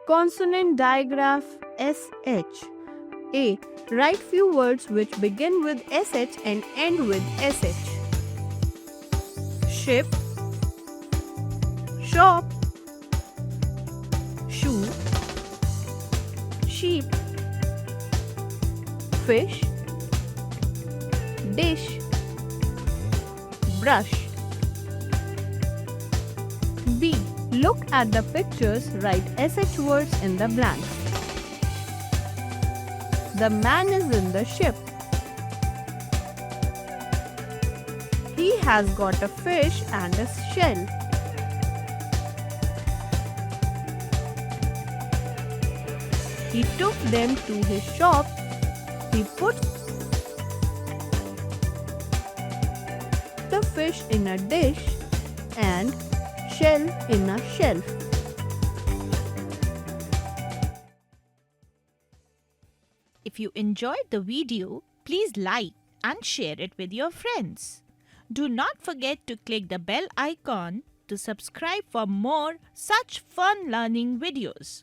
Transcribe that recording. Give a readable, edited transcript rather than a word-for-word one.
Consonant digraph SH. A. Write few words which begin with SH and end with SH. Ship, shop, shoe, sheep, fish, dish, brush. B. Look at the pictures, write SH words in the blanks. The man is in the ship. He has got a fish and a shell. He took them to his shop. He put the fish in a dish and shell in a shelf. If you enjoyed the video, please like and share it with your friends. Do not forget to click the bell icon to subscribe for more such fun learning videos.